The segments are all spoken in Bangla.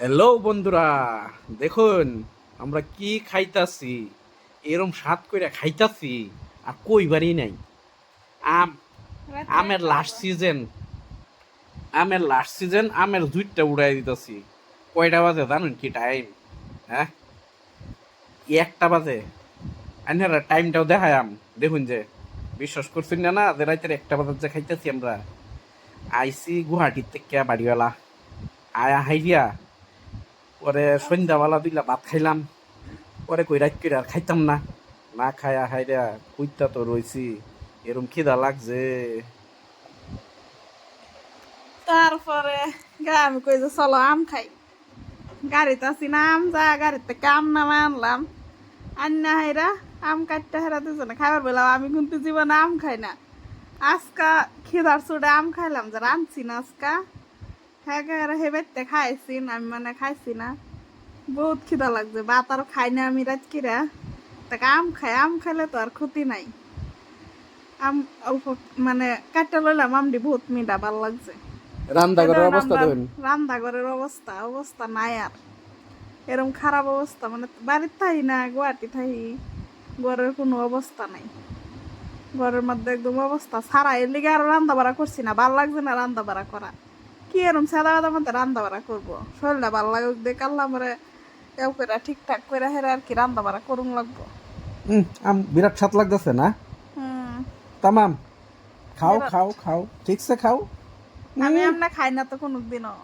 হ্যালো বন্ধুরা, দেখুন আমরা কি খাইতাছি। এরম স্বাদ কইরা খাইতাছি আর কইবারই নাই। আম আমের লাস্ট সিজন, আমের জুইটটা উড়াই দিতেছি। কয়টা বাজে জানেন কি টাইম? হ্যাঁ, একটা বাজে। আইনারা টাইমটাও দেখায় দেখুন যে বিশ্বাস করছেন না না যে রাতের একটা বাজার যে খাইতেছি আমরা। আইসি গুয়াহাটির থেকে বাড়িওয়ালা আয়া হাইরিয়া, পরে সন্ধ্যাবেলা দুইলা ভাত খাইলাম। পরে কই রাত করে আর খাইতাম না, না খায়া হাইরা কুইতা তো রইছি। এরম খিদা লাগছে। তারপরে আমি কই যে চলো আম খাই। গাড়িতে আছি না, আম যা গাড়ির থেকে আম নামে আনলাম। আন্না হাইরা আম কাটতে হেরা দুজনে খাবার বেলা আমি কিন্তু জীবনে আম খাই না। আজকা খিদার চোটে আম খাইলাম, যারা আনছি না আজকা হ্যাঁ হেবেতে খাইছি না, আমি মানে খাইছি না। বহুত খিদা লাগছে, ভাত আর খাই না আমি রাত কিরা। তাকে আম খাইলে তো আর ক্ষতি নাই। আম অল্প মানে কাটতে লইলাম, আমটি বহুত মিঠা ভাল লাগছে। রান্নাঘরের অবস্থা দেখুন। রান্নাঘরের অবস্থা নাই আর। এরকম খারাপ অবস্থা, মানে বাড়ির থাই না গুয়াহাটি থাই, ঘরের কোনো অবস্থা নাই। ঘরের মধ্যে একদম অবস্থা সারা। এর লিগে আরো রান্না বাড়া করছি না, ভাল লাগছে না রান্না বাড়া করা। কি এরকম সাদা বাদার মধ্যে রান্না বাড়া করবো? শরীরটা ভাল লাগুক দেখ আল্লাহ মরে কেউ করে ঠিকঠাক করে হেরে আর কি রান্না বাড়া করুন লাগবো। বিরাট স্বাদ লাগতেছে না? হম, তামাম খাও বিরাট। খাও খাও, ঠিকছে খাও। আমি আমরা খাই না তো কোনোদিনও,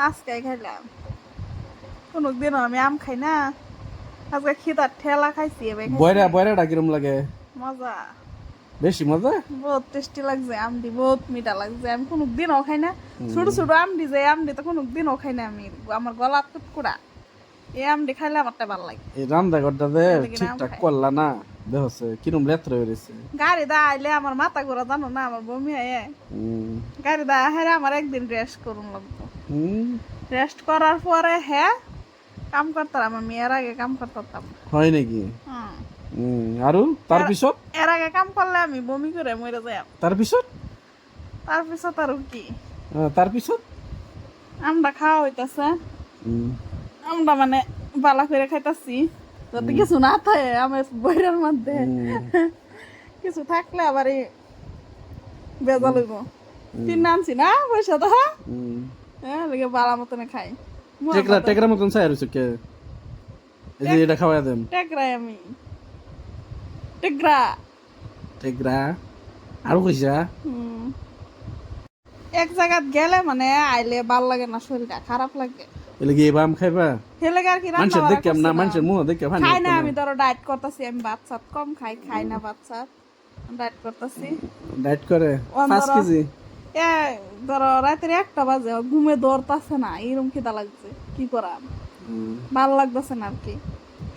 আজকে খাইলাম। কোনোদিনও আমি আম খাই না, আজকে খিদার ঠেলা খাইছি। বয়রাটা কিরম লাগে? মজা, বেশি মজা। বহুত টেস্টি লাগছে, আমডি বহুত মিঠা লাগছে। আমি কোনোদিনও খাই না ছোট ছোট আমডি, যে আমডি তো কোনোদিনও খাই না আমি। আমার গলা টুকুরা এই আমডি খাইলে আমারটা ভালো লাগে। এই রান্নাঘরটা যে এদিকে আম ঠিকঠাক খাই। করলা না, দেখছে কিরম লেত্র হয়েছে। গাড়ি দা আইলে আমার মাথা ঘোরা, জানো না, আমার বমি হয়। গাড়ি দা হ্যাঁ আমার একদিন রেস্ট করুন লাগতো। রেস্ট করার পরে হ্যাঁ কাম করতাম। আমি এর আগে কাম করতাম। হয় নাকি? হুম, আৰু তাৰপিছত এর আগে কাম করলে আমি বমি করে মরে যাই। তাৰপিছত তারপিছত আর কি তাৰপিছত আমরা খাওয়া হইতাছে, আমরা মানে বালা করে খাইতাছি, যাতে কিছু না থাকে আমার বইয়ের মধ্যে। কিছু থাকলে আবার বেজা লইব। তিন আনছি না পয়সা তো, হ্যাঁ লেগে বালা মতনে খাই। টেকরা মতন চাই রয়েছে কে? এই যে এটা খাওয়াই দেন। টেকরাই আমি, টেকরা। টেকরা আৰু কইছা? এক জায়গাত গেলে মানে আইলে ভাল লাগে না, শরীরটা খারাপ লাগে। এলে কি বাম খাইবা? হেলে আর কি রান্না মানুষের বাড়া দেখে না, করছি মানুষের মুহ দেখে ফানি খাই না। আমি ধরো ডায়েট করতেছি, আমি ভাত সাত কম খাই না, ভাত সাত ডায়েট করতেছি। ডায়েট করে 5 কেজি। এ ধরো রাতের 1টা বাজে, ঘুমে দৌড়তাছে না, এরকম খিদা লাগছে। কি করা, ভালো লাগতেছে না আর কি।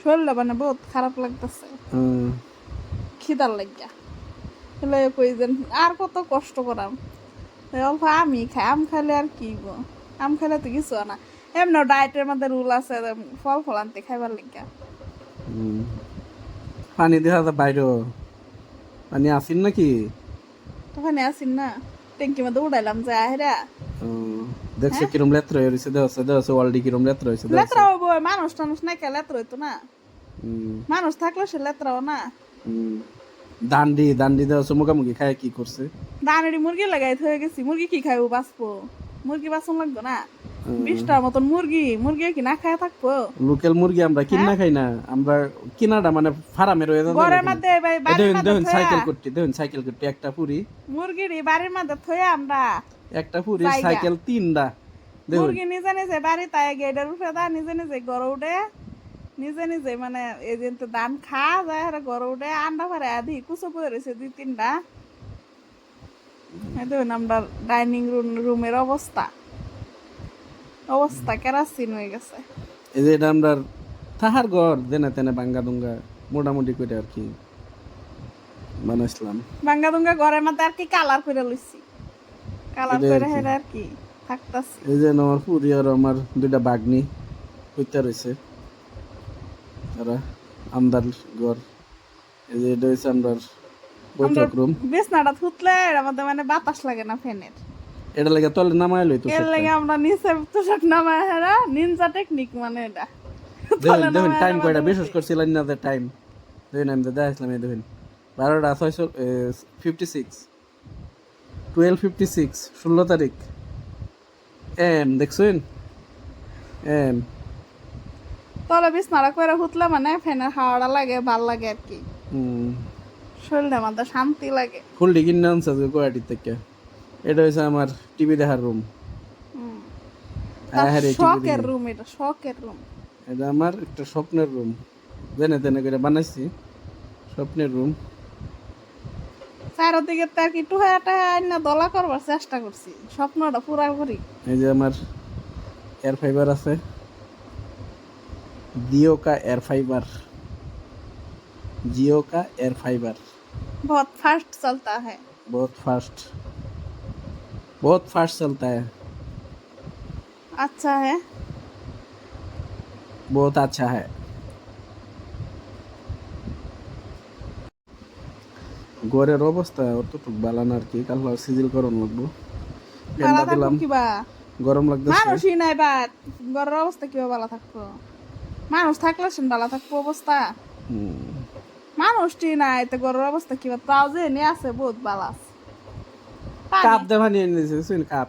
শরীরটা মানে বহুত খারাপ লাগতেছে খিদার লাগিয়া। হলে কই যে আর কত কষ্ট করাম, অল্প আমি খাই। আম খাইলে আর কি গো, আম খাইলে তো কিছু না। এমনি ডায়েটের মধ্যে রুল আছে, ফল আনতে খাইবার লাগিয়া। পানি দেখা যায় বাইরে, পানি আসিন নাকি? তখন আসিন না, ট্যাঙ্কির মধ্যে উড়াইলাম যে আহেরা। দেখছো কিরম লেত্র হয়েছে, দেখছো অলরেডি কিরম লেত্র হয়েছে। লেত্রা হবো, মানুষ টানুষ নাই কে লেত্রা হইতো না? মানুষ থাকলে সে লেত্রাও না। দান্ডি দেখছো মুখামুখি খায় কি করছে। দানেরই মুরগি লাগাই হয়ে গেছি। মুরগি কি খাইবো, বাঁচবো? মুরগি বাঁচন লাগতো না? 20টার মতন মুরগি কি না খায় থাকবো? লোকাল মুরগি আমরা কিনা খাই না, আমরা কিনাটা মানে ফার্মের হয়ে যায়। ঘরের মধ্যে দেখুন সাইকেল করতে একটা পুরি মুরগির বাড়ির মধ্যে থয়ে আমরা একটা পুরি সাইকেল 3টা মুরগি নিজে নিজে বাড়ি তাই গেটের উপরে দা নিজে নিজে গড়ে উঠে, নিজে নিজে মানে এই যে ধান খা যায় গড়ে উঠে। আন্ডা ফারে আধি কুচো পড়ে রয়েছে 2-3টা। দেখুন আমরা ডাইনিং রুমের অবস্থা কেরাসিন হয়ে গেছে। এই যে এটা আমরা তাহার ঘর দেনা তেনে বাঙ্গা দুঙ্গা মোটামুটি করে আর কি বানাইছিলাম। বাঙ্গা দুঙ্গা ঘরের মধ্যে আর কি কালার করে লইছি, কালার করে হেরে আর কি থাকতাছি। এই যে আমার পুরি আর আমার 2টা বাগনি কইতে রয়েছে, তারা আমদার ঘর। এই যে এটা হচ্ছে আমরা বৈঠক রুম। বিছনাটা থুতলে এর মধ্যে মানে বাতাস লাগে না ফ্যানের। এটা লাগে তলে নামাই লই তো এর লাগে আমরা নিচে তোষক নামায় হেরা নিনজা টেকনিক মানে এটা দেখুন দেখুন টাইম কয়টা বিশ্বাস করছিলেন না যে টাইম দেখুন আমি তো দেখাইছিলাম এই দেখুন 12:56 12:56 16 তারিখ দেখছেন এম তলে বিছনাটা করে হুতলে মানে ফ্যানের হাওয়াটা লাগে ভাল লাগে আর কি শরীরটা আমাদের শান্তি লাগে ফুলটি কিনে আনছে যে গুয়াহাটি থেকে এটা হচ্ছে আমার টিভি দেখার রুম শখের রুম এটা শখের রুম এটা আমার একটা স্বপ্নের রুম জেনে তেনে করে বানাইছি স্বপ্নের রুম চারদিকে তো আর কি টুহা টাহা না দলা করবার চেষ্টা করছি স্বপ্নটা পুরা করি এই যে আমার এয়ার ফাইবার আছে जियो का एयर फाइबर जियो का एयर फाइबर बहुत फास्ट चलता है बहुत फास्ट चलता है अच्छा है बहुत अच्छा है ঘরের অবস্থা অতটুক বালা না আর কি কাল সিজিল করন লাগবো ফ্যানটা দিলাম কিবা গরম লাগতেছে মানুষই নাই বাদ ঘরের অবস্থা কিবা ভালো থাকবো মানুষ থাকলে শুন ভালো থাকবো অবস্থা মানুষটি নাই তো ঘরের অবস্থা কিবা তাও যে নিয়ে আছে বহুত ভালো আছে কাপ দেওয়া নিয়ে নিয়েছে শুন কাপ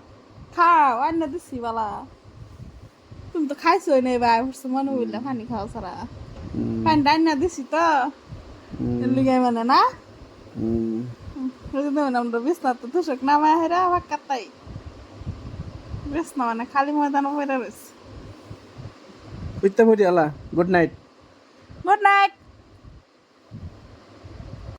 খাও আন্না দিছি বালা তুমি তো খাইছোই নাই ভাই হচ্ছে মনে হইলে পানি খাও সারা পানি আন্না দিছি তো লিগাই মানে না আমরা বিছনা তো তুষক নামায় হেরা আবার কাতাই বিছনা মানে খালি ময়দান পড়ে রয়েছে বুঝতে পারি আলা গুড নাইট গুড নাইট